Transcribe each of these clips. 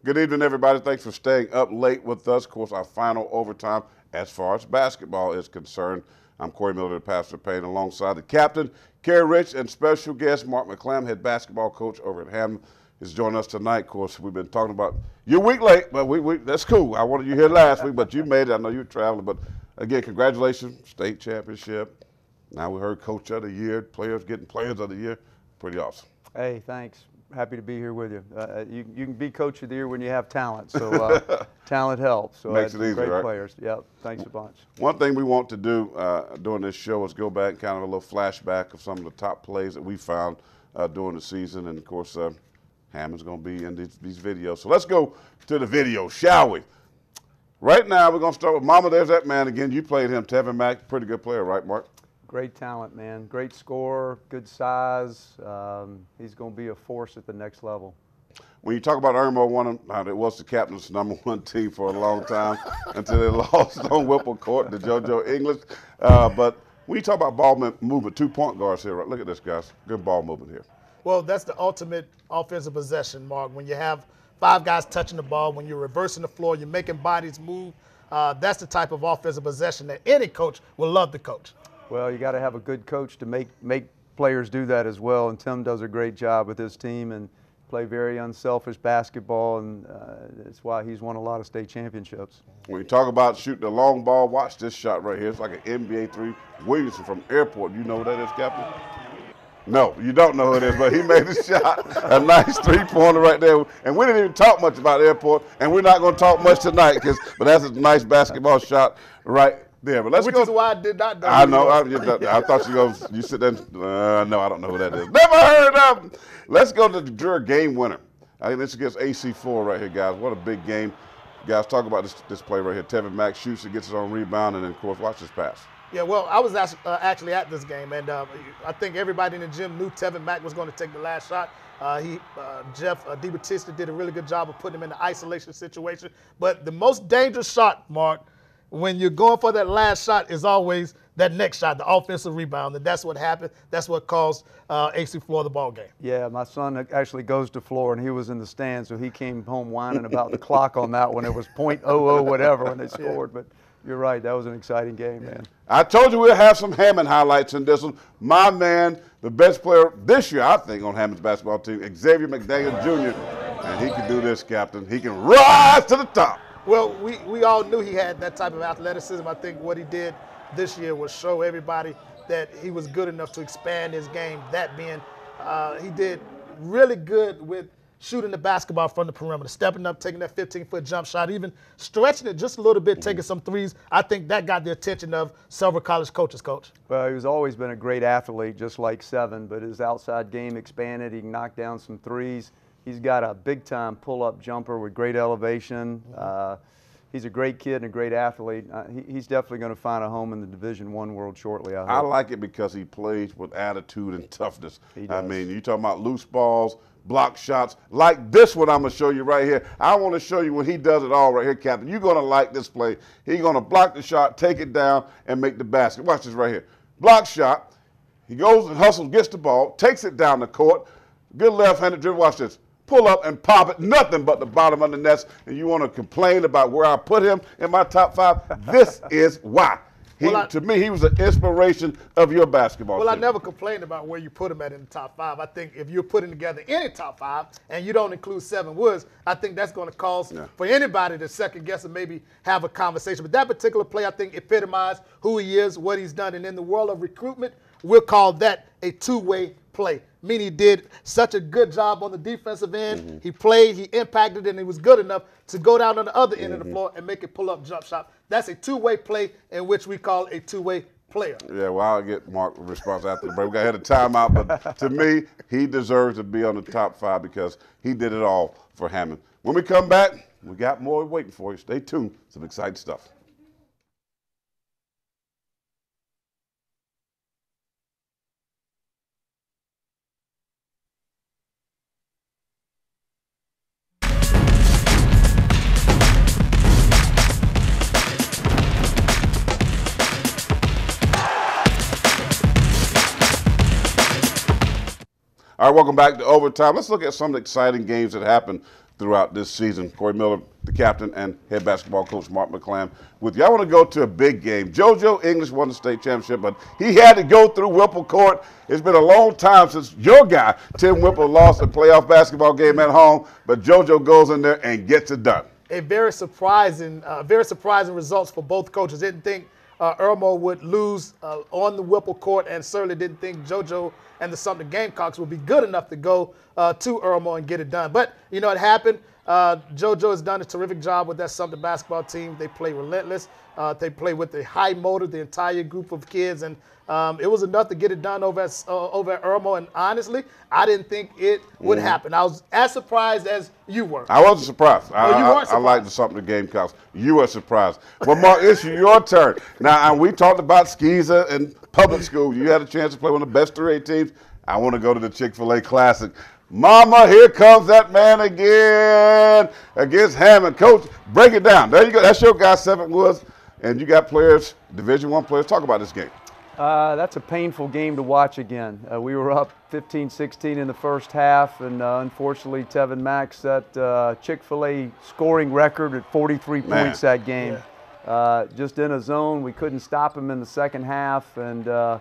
Good evening, everybody. Thanks for staying up late with us. Of course, our final overtime as far as basketball is concerned. I'm Corey Miller, the pastor of Payne, alongside the captain, Kerry Rich, and special guest Mark McClam, head basketball coach over at Hammond, is joining us tonight. Of course, we've been talking about you're a week late, but that's cool. I wanted you here last week, but you made it. I know you were traveling, but again, congratulations, state championship. Now we heard Coach of the Year, players getting Players of the Year. Pretty awesome. Hey, thanks. Happy to be here with you. You can be Coach of the Year when you have talent, so talent helps. So Makes it easy, great right? players. Yep, thanks a bunch. One thing we want to do during this show is go back, kind of a little flashback of some of the top plays that we found during the season, and of course, Hammond's going to be in these videos. So let's go to the video, shall we? Right now, we're going to start with Mama. There's that man again. You played him, Tevin Mack, pretty good player, right, Mark? Great talent, man. Great scorer, good size. He's going to be a force at the next level. When you talk about Irmo, it was the captain's #1 team for a long time until they lost on Whipple Court to JoJo English. But when you talk about ball movement, 2 point guards here, right? Look at this, guys. Good ball movement here. Well, that's the ultimate offensive possession, Mark. When you have 5 guys touching the ball, when you're reversing the floor, you're making bodies move, that's the type of offensive possession that any coach will love to coach. Well, you got to have a good coach to make players do that as well, and Tim does a great job with his team and play very unselfish basketball, and that's why he's won a lot of state championships. When you talk about shooting the long ball, watch this shot right here. It's like an NBA 3. Williamson from Airport. You know who that is, Captain? No, you don't know who it is, but he made the shot. A nice 3-pointer right there. And we didn't even talk much about Airport, and we're not going to talk much tonight, but that's a nice basketball shot right there. But let's Which go. is why I did not know. I know. I thought you sit there. No, I don't know who that is. Never heard of him. Let's go to the Dreher game winner. I think this is against AC4 right here, guys. What a big game. Guys, talk about this play right here. Tevin Mack shoots it, gets his own rebound, and then, of course, watch this pass. Yeah, well, I was actually at this game, and I think everybody in the gym knew Tevin Mack was going to take the last shot. Jeff DiBattista did a really good job of putting him in the isolation situation. But the most dangerous shot, Mark, when you're going for that last shot is always that next shot, the offensive rebound, and that's what happened. That's what caused AC4 the ball game. Yeah, my son actually goes to floor, and he was in the stands, so he came home whining about the clock on that one. It was .00 whatever when they scored, but you're right. That was an exciting game, man. I told you we'll have some Hammond highlights in this one. My man, the best player this year, I think, on Hammond's basketball team, Xavier McDaniel Jr., and he can do this, Captain. He can rise to the top. Well, we all knew he had that type of athleticism. I think what he did this year was show everybody that he was good enough to expand his game. That being, he did really good with shooting the basketball from the perimeter, stepping up, taking that 15-foot jump shot, even stretching it just a little bit, taking some threes. I think that got the attention of several college coaches, Coach. Well, he's always been a great athlete, just like Seven, but his outside game expanded. He can knock down some threes. He's got a big-time pull-up jumper with great elevation. He's a great kid and a great athlete. He's definitely going to find a home in the Division I world shortly, I hope. I like it because he plays with attitude and toughness. He does. I mean, you talking about loose balls, block shots, like this one I'm going to show you right here. I want to show you when he does it all right here, Captain. You're going to like this play. He's going to block the shot, take it down, and make the basket. Watch this right here. Block shot. He goes and hustles, gets the ball, takes it down the court. Good left-handed dribble. Watch this. Pull up and pop it, nothing but the bottom of the nets, and you want to complain about where I put him in my top 5? This is why. To me, he was an inspiration of your basketball team. Well, I never complained about where you put him at in the top 5. I think if you're putting together any top 5 and you don't include Seven Woods, I think that's going to cause for anybody to second guess and maybe have a conversation. But that particular play, I think, epitomized who he is, what he's done. And in the world of recruitment, we'll call that a two-way play. Meaning he did such a good job on the defensive end. He played, he impacted, and he was good enough to go down on the other end of the floor and make it pull-up jump shot. That's a two-way play in which we call a two-way player. Yeah, well, I'll get Mark's response after the break. We got to hit a timeout, but to me, he deserves to be on the top 5 because he did it all for Hammond. When we come back, we got more waiting for you. Stay tuned. Some exciting stuff. All right, welcome back to Overtime. Let's look at some of the exciting games that happened throughout this season. Corey Miller, the captain, and head basketball coach Mark McClam with you. I want to go to a big game. JoJo English won the state championship, but he had to go through Whipple Court. It's been a long time since your guy, Tim Whipple, lost a playoff basketball game at home, but JoJo goes in there and gets it done. A very surprising results for both coaches. Didn't think Irmo would lose on the Whipple Court, and certainly didn't think JoJo and the Sumter Gamecocks would be good enough to go to Irmo and get it done. But, you know, it happened. JoJo has done a terrific job with that Sumter basketball team. They play relentless. They play with a high motor, the entire group of kids, and it was enough to get it done over at Irmo. And honestly, I didn't think it would happen. I was as surprised as you were. I wasn't surprised. You weren't surprised. I like the Sumter Gamecocks. You were surprised. Well, Mark, it's your turn. Now, we talked about Skeezer and public school. You had a chance to play one of the best 3A teams. I want to go to the Chick-fil-A Classic. Mama, here comes that man again against Hammond. Coach, break it down. There you go. That's your guy, Seventh Woods. And you got players, Division I players. Talk about this game. That's a painful game to watch again. We were up 15-16 in the first half, and unfortunately Tevin Mack set Chick-fil-A scoring record at 43 points that game. Yeah. Just in a zone. We couldn't stop him in the second half, and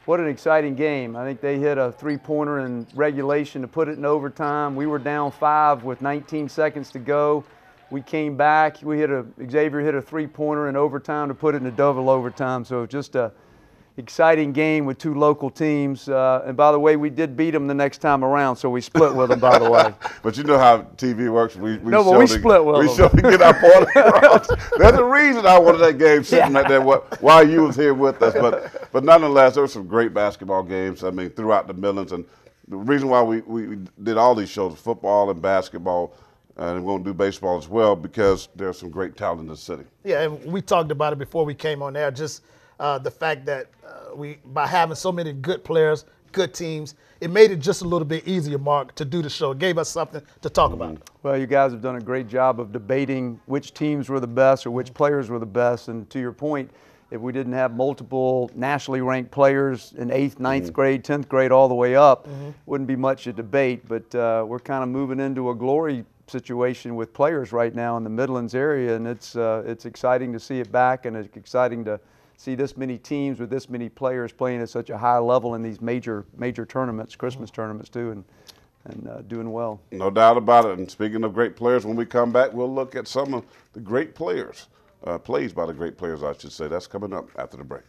what an exciting game. I think they hit a three-pointer in regulation to put it in overtime. We were down 5 with 19 seconds to go. We came back. Xavier hit a three-pointer in overtime to put it in a double overtime. So just a exciting game with two local teams. And by the way, we did beat them the next time around, so we split with them, by the way. But you know how TV works. We split with them. We showed to get our point across. There's a reason I wanted that game sitting right there while you was here with us. But nonetheless, there were some great basketball games, I mean, throughout the Midlands. And the reason why we did all these shows, football and basketball, and we're going to do baseball as well, because there's some great talent in the city. Yeah, and we talked about it before we came on air, just the fact that by having so many good players, good teams, it made it just a little bit easier, Mark, to do the show. It gave us something to talk about. Well, you guys have done a great job of debating which teams were the best or which players were the best. And to your point, if we didn't have multiple nationally ranked players in 8th, 9th grade, 10th grade, all the way up, wouldn't be much to debate. But we're kind of moving into a glory situation with players right now in the Midlands area, and it's exciting to see it back, and it's exciting to see this many teams with this many players playing at such a high level in these major tournaments, Christmas tournaments too, and doing well. No doubt about it. And speaking of great players, when we come back, we'll look at some of the great players, plays by the great players, I should say. That's coming up after the break.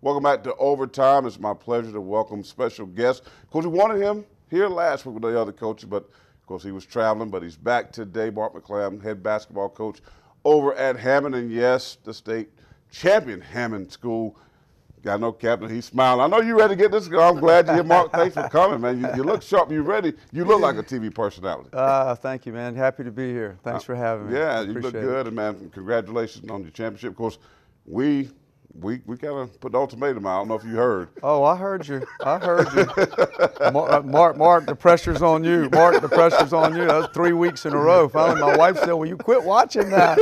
Welcome back to Overtime. It's my pleasure to welcome special guest. Of course, we wanted him here last week with the other coaches, but of course he was traveling, but he's back today. Mark McClam, head basketball coach over at Hammond, and yes, the state champion Hammond School. Got no captain. He's smiling. I know you're ready to get this. I'm glad you're here, Mark. Thanks for coming, man. You look sharp. You ready? You look like a TV personality. Thank you, man. Happy to be here. Thanks for having me. Yeah, you look good, and man, congratulations on your championship. Of course, we kind of put the ultimatum out. I don't know if you heard. Oh, I heard you. Mark, the pressure's on you. Mark, the pressure's on you. That was 3 weeks in a row. Finally, my wife said, well, you quit watching that.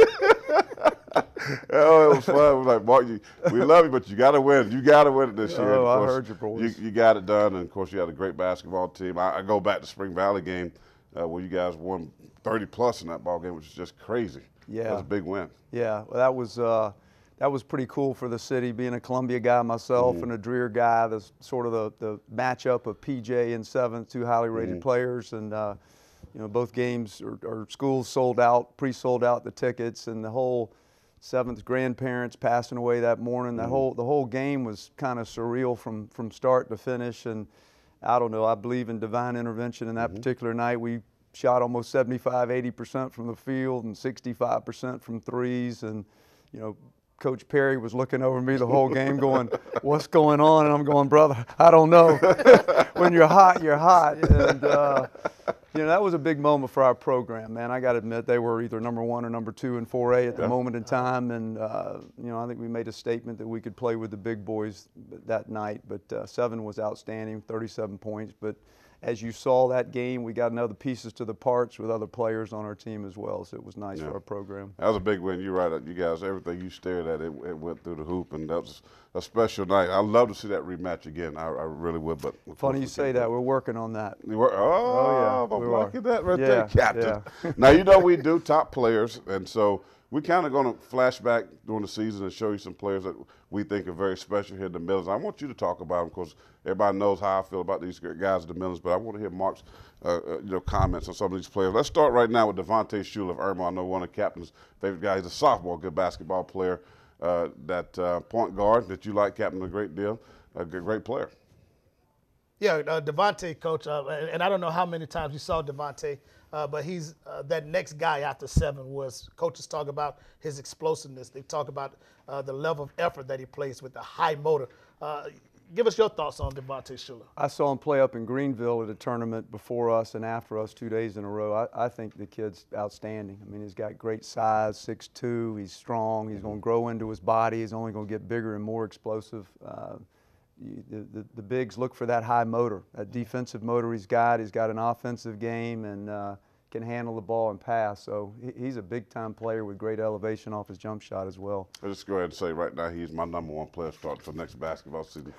Oh, it was fun. It was like, Mark, we love you, but you got to win. You got to win it this year. Oh, I heard you, boys. You got it done, and, of course, you had a great basketball team. I go back to Spring Valley game where you guys won 30-plus in that ball game, which is just crazy. Yeah. That was a big win. Yeah, well, that was pretty cool for the city, being a Columbia guy myself and a Dreer guy. The sort of the matchup of PJ and Seventh, two highly rated players, and you know, both games or schools sold out, pre-sold out the tickets, and the whole Seventh grandparents passing away that morning. The whole game was kind of surreal from start to finish, and I don't know. I believe in divine intervention in that particular night. We shot almost 75-80% from the field and 65% from threes, and you know, Coach Perry was looking over me the whole game going, what's going on? And I'm going, brother, I don't know. When you're hot, you're hot. And, that was a big moment for our program, man. I got to admit, they were either number 1 or number 2 in 4A at the moment in time. And, I think we made a statement that we could play with the big boys that night. But 7 was outstanding, 37 points. But as you saw that game, we got another pieces to the parts with other players on our team as well, so it was nice for our program. That was a big win. You're right. You guys, everything you stared at, it went through the hoop, and that was a special night. I'd love to see that rematch again. I really would. But funny you say that. We're working on that. Oh, yeah. I'm liking that right there, Captain. Yeah. Now, we do top players, and so we're kind of going to flash back during the season and show you some players that we think are very special here in the Millers. I want you to talk about them because everybody knows how I feel about these guys at the Millers, but I want to hear Mark's comments on some of these players. Let's start right now with Devontae Schuler of Irma. I know one of the captain's favorite guys. He's a sophomore, good basketball player. That point guard that you like, Captain, a great deal. A great player. Yeah, Devontae, Coach, and I don't know how many times you saw Devontae, but he's that next guy after 7 was coaches talk about his explosiveness. They talk about the level of effort that he plays with the high motor. Give us your thoughts on Devontae Schuler. I saw him play up in Greenville at a tournament before us and after us 2 days in a row. I think the kid's outstanding. I mean, he's got great size, 6'2", he's strong, he's going to grow into his body, he's only going to get bigger and more explosive. The bigs look for that high motor, that defensive motor he's got. He's got an offensive game and can handle the ball and pass. So he's a big-time player with great elevation off his jump shot as well. I'll just go ahead and say right now he's my number 1 player starting for next basketball season.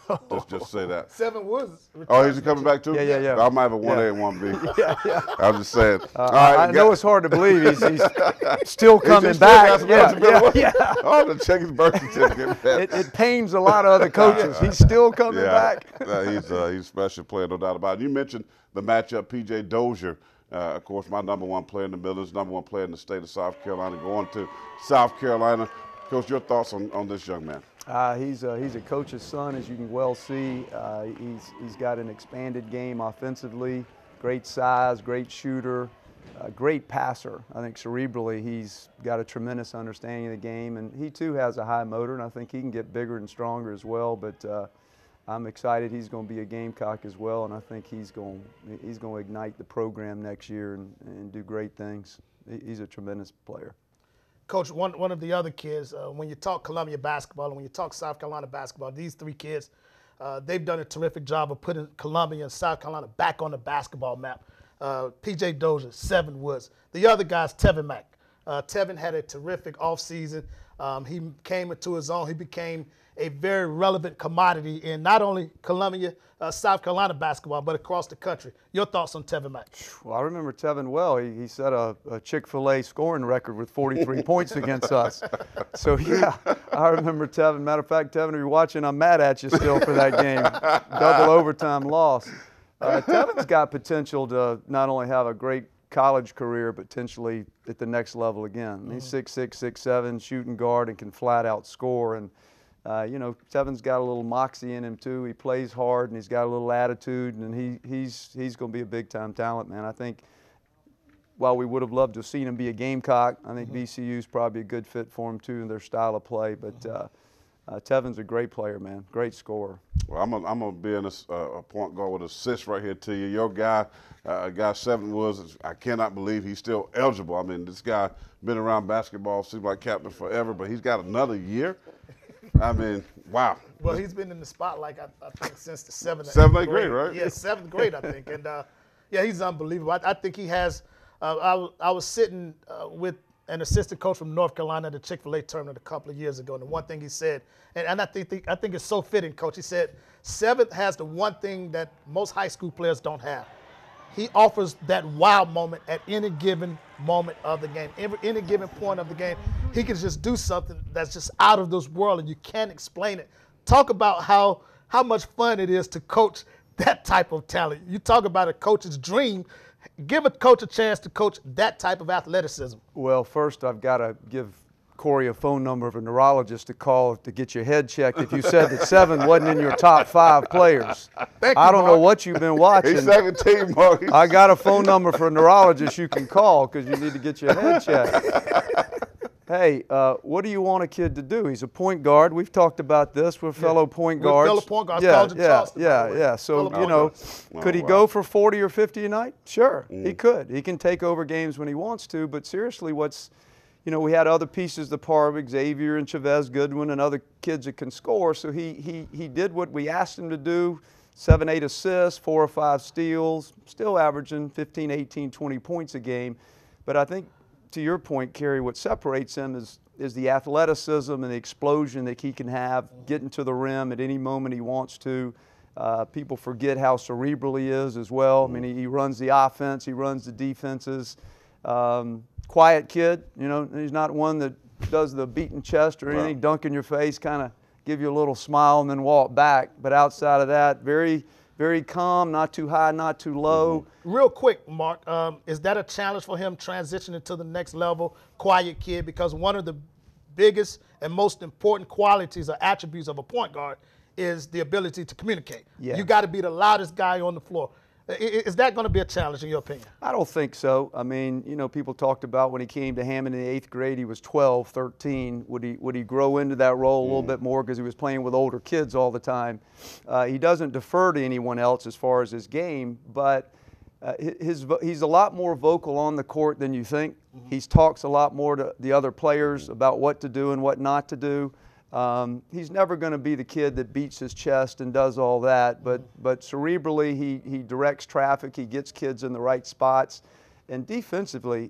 Just say that. 7 was. Oh, he's coming back too? Yeah. I might have a 1A and 1B. Yeah. I'm just saying. All right, I know it's hard to believe he's still coming back. Yeah. Oh, to check his birth certificate. It pains a lot of other coaches. He's still coming back. He's a special player, no doubt about it. You mentioned the matchup, P.J. Dozier. Of course, my number 1 player in the Millers, number 1 player in the state of South Carolina, going to South Carolina. Coach, your thoughts on this young man? He's a coach's son, as you can well see. He's got an expanded game offensively, great size, great shooter, great passer. I think cerebrally he's got a tremendous understanding of the game, and he too has a high motor, and I think he can get bigger and stronger as well. But I'm excited he's going to be a Gamecock as well, and I think he's going to ignite the program next year and do great things. He's a tremendous player. Coach, one of the other kids, when you talk Columbia basketball and when you talk South Carolina basketball, these 3 kids, they've done a terrific job of putting Columbia and South Carolina back on the basketball map. P.J. Dozier, 7 Woods. The other guy's Tevin Mack. Tevin had a terrific offseason. He came into his own. He became a very relevant commodity in not only Columbia, South Carolina basketball, but across the country. Your thoughts on Tevin Mack? Well, I remember Tevin well. He set a Chick-fil-A scoring record with 43 points against us. So, yeah, I remember Tevin. Matter of fact, Tevin, if you're watching, I'm mad at you still for that game. Double overtime loss. Tevin's got potential to not only have a great college career, but potentially at the next level again. He's 6'6", 6'7", shooting guard, and can flat out score. And Tevin's got a little moxie in him too. He plays hard and he's got a little attitude, and he's going to be a big time talent, man. I think while we would have loved to have seen him be a Gamecock, I think VCU's probably a good fit for him too in their style of play. But Tevin's a great player, man. Great scorer. Well, I'm gonna be in a point guard with assists right here to you. Your guy, guy 7 Woods. I cannot believe he's still eligible. I mean, this guy been around basketball, seems like captain forever, but he's got another year. I mean, wow. Well, he's been in the spotlight, I think, since the 7th grade, right? Yeah, 7th grade, I think. And, yeah, he's unbelievable. I think he has I was sitting with an assistant coach from North Carolina at the Chick-fil-A tournament a couple of years ago, and the one thing he said, and I think it's so fitting, Coach, he said, 7th has the one thing that most high school players don't have. He offers that wow moment at any given moment of the game. Any given point of the game, he can just do something that's just out of this world, and you can't explain it. Talk about how much fun it is to coach that type of talent. You talk about a coach's dream. Give a coach a chance to coach that type of athleticism. Well, first I've got to give Corey a phone number of a neurologist to call to get your head checked if you said that 7 wasn't in your top 5 players. I don't know what you've been watching. He's second team, Mark. I got a phone number for a neurologist you can call because you need to get your head checked. hey, what do you want a kid to do? He's a point guard. We've talked about this. We're fellow point guards. We're fellow point guards. College of Charleston, Yeah. So, fellow you know, Oh, could he wow. go for 40 or 50 a night? Sure, he could. He can take over games when he wants to. But seriously, you know, we had other pieces of the par, Xavier and Chavez Goodwin and other kids that can score. So he did what we asked him to do, 7, 8 assists, 4 or 5 steals, still averaging 15, 18, 20 points a game. But I think, to your point, Kerry, what separates him is the athleticism and the explosion that he can have, getting to the rim at any moment he wants to. People forget how cerebral he is as well. I mean, he runs the offense, he runs the defenses. Quiet kid, you know, he's not one that does the beating chest or anything, dunk in your face, kind of give you a little smile and then walk back. But outside of that, very, very calm, not too high, not too low. Real quick, Mark, is that a challenge for him transitioning to the next level, quiet kid? Because one of the biggest and most important qualities or attributes of a point guard is the ability to communicate. Yeah. You got to be the loudest guy on the floor. Is that going to be a challenge in your opinion? I don't think so. I mean, you know, people talked about when he came to Hammond in the 8th grade, he was 12, 13. Would he grow into that role a little bit more because he was playing with older kids all the time? He doesn't defer to anyone else as far as his game, but he's a lot more vocal on the court than you think. He talks a lot more to the other players about what to do and what not to do. He's never going to be the kid that beats his chest and does all that, but cerebrally he directs traffic, he gets kids in the right spots, and defensively,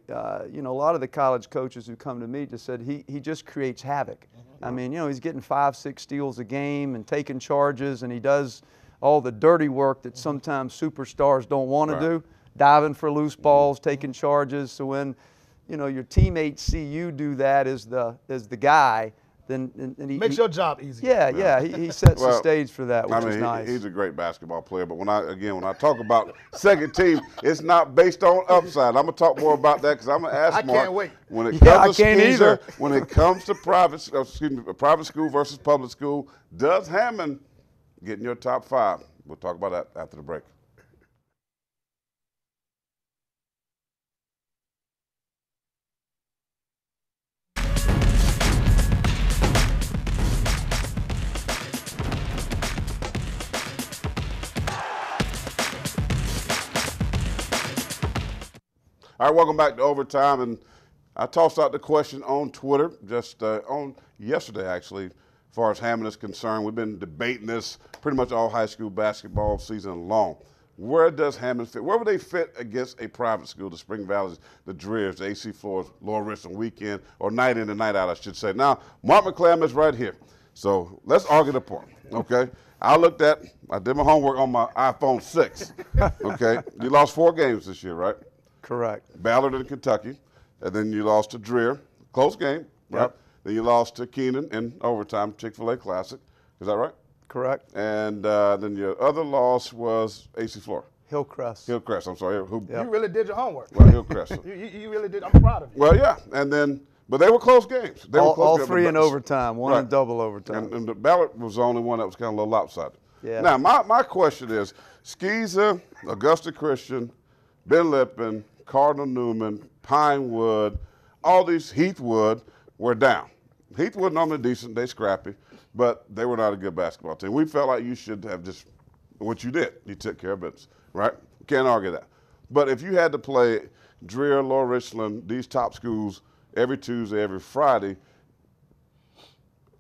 you know, a lot of the college coaches who come to me just said he just creates havoc. I mean, you know, he's getting 5, 6 steals a game and taking charges, and he does all the dirty work that sometimes superstars don't want to do, diving for loose balls, taking charges. So when, you know, your teammates see you do that as the guy, then he makes your job easy. Yeah. He sets the stage for that, which is nice. He's a great basketball player, but when I talk about second team, it's not based on upside. I'm gonna talk more about that because I'm gonna ask Mark. I can't wait. When it comes to Skeezer, when it comes to private school versus public school, does Hammond get in your top 5? We'll talk about that after the break. All right, welcome back to Overtime. And I tossed out the question on Twitter just on yesterday, actually, as far as Hammond is concerned. We've been debating this pretty much all high school basketball season long. Where does Hammond fit? Where would they fit against a private school, the Spring Valleys, the Dreers, the AC Floors, Lower Richland weekend, or night in and night out, I should say. Now, Mark McClam is right here. So let's argue the point, okay? I did my homework on my iPhone 6, okay? You lost 4 games this year, right? Correct. Ballard in Kentucky, and then you lost to Dreer, close game, right? Yep. Then you lost to Keenan in overtime, Chick-fil-A Classic. Is that right? Correct. And then your other loss was AC Floor. Hillcrest. Hillcrest, I'm sorry. You really did your homework. Well, Hillcrest. you really did. I'm proud of you. Well, yeah, and then, but they were close games. They were close All games. 3 in overtime, 1 in double overtime. And the Ballard was the only one that was kind of a little lopsided. Yeah. Now, my question is, Skeezer, Augusta Christian, Ben Lippin, Cardinal Newman, Pinewood, all these, Heathwood, were down. Heathwood normally decent, they scrappy, but they were not a good basketball team. We felt like you should have just, what you did, you took care of business, right? Can't argue that. But if you had to play Dreer, Lower Richland, these top schools every Tuesday, every Friday,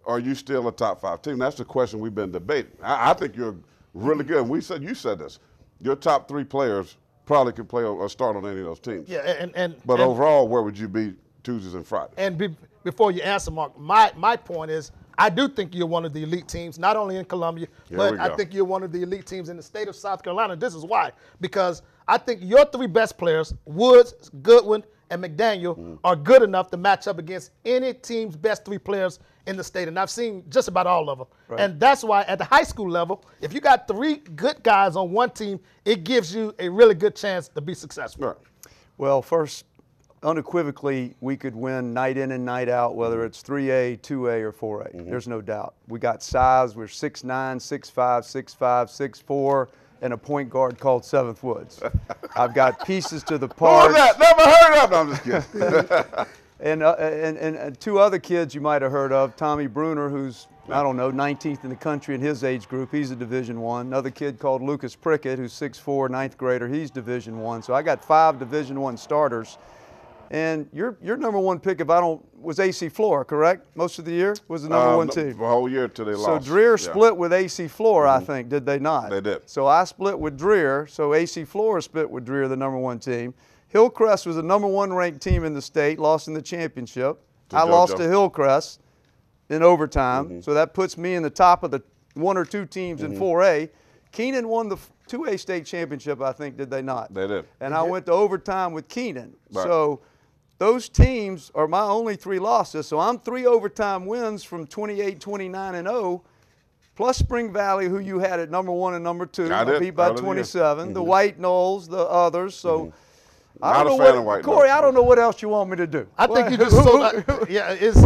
are you still a top 5 team? That's the question we've been debating. I think you're really good. And you said this, your top 3 players probably could play or start on any of those teams. Yeah, but overall, where would you be Tuesdays and Fridays? And before you answer, Mark, my point is, I do think you're one of the elite teams, not only in Columbia, but I think you're one of the elite teams in the state of South Carolina. This is why. Because I think your 3 best players, Woods, Goodwin, and McDaniel, are good enough to match up against any team's best 3 players in the state. And I've seen just about all of them. Right. And that's why at the high school level, if you got 3 good guys on one team, it gives you a really good chance to be successful. Right. Well, first, unequivocally, we could win night in and night out, whether it's 3A, 2A, or 4A. There's no doubt. We got size. We're 6'9", 6'5", 6'5", 6'4", and a point guard called Seventh Woods. I've got pieces to the parts. Who was that? Never heard of him. I'm just kidding. And two other kids you might have heard of, Tommy Bruner, who's, I don't know, 19th in the country in his age group. He's a Division I. Another kid called Lucas Prickett, who's 6'4", ninth grader. He's Division I. So I got 5 Division I starters. And your number one pick, was AC Flora, correct? Most of the year was the number one team. The whole year till they lost. So Dreer split with AC Flora, I think, did they not? They did. So I split with Dreer. So AC Flora split with Dreer, the number one team. Hillcrest was the number 1 ranked team in the state, lost in the championship. I lost to Hillcrest in overtime, so that puts me in the top of the 1 or 2 teams in 4A. Keenan won the 2A state championship, I think, did they not? They did. And I went to overtime with Keenan. Right. So those teams are my only 3 losses. So I'm 3 overtime wins from 28, 29, and 0. Plus Spring Valley, who you had at number 1 and number 2. I beat by 27. The White Knolls, the others. So I don't know what, Corey, I don't know what else you want me to do. I think you just it's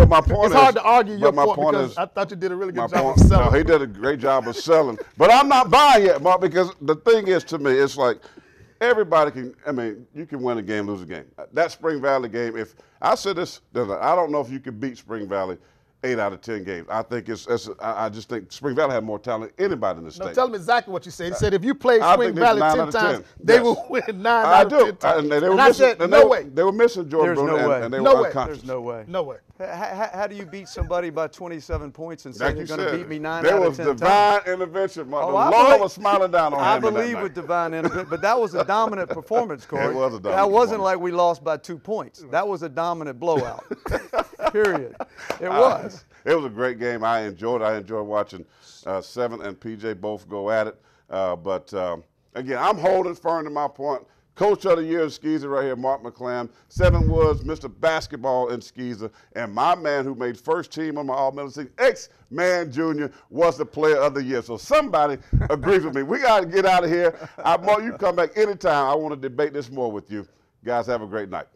hard to argue your point because I thought you did a really good job of selling. No, he did a great job of selling. But I'm not buying yet, Mark, because the thing is, to me, it's like everybody can, you can win a game, lose a game. That Spring Valley game, if I said this, I don't know if you could beat Spring Valley 8 out of 10 games. I think I just think Spring Valley had more talent than anybody in the state. No, tell them exactly what you said. He said if you played Spring Valley 10 times, they will win 9 out of 10 times. And I said, no way. They were missing Jordan Bruner, and they were unconscious. There's no way. No way. How do you beat somebody by 27 points and say you're going to beat me 9 out of 10 times? There was divine intervention. The Lord was smiling down on him. I believe with divine intervention, but that was a dominant performance, Corey. It was a dominant That wasn't like we lost by 2 points. That was a dominant blowout. Period. It was. It was a great game. I enjoyed it. I enjoyed watching Seven and PJ both go at it. But again, I'm holding firm to my point. Coach of the Year in Skeezer right here, Mark McClam. Seven Woods, Mr. Basketball in Skeezer. And my man who made first team on my All-Middle team, X-Man Jr., was the Player of the Year. So somebody agrees with me. We got to get out of here. Mark, you come back anytime. I want to debate this more with you. Guys, have a great night.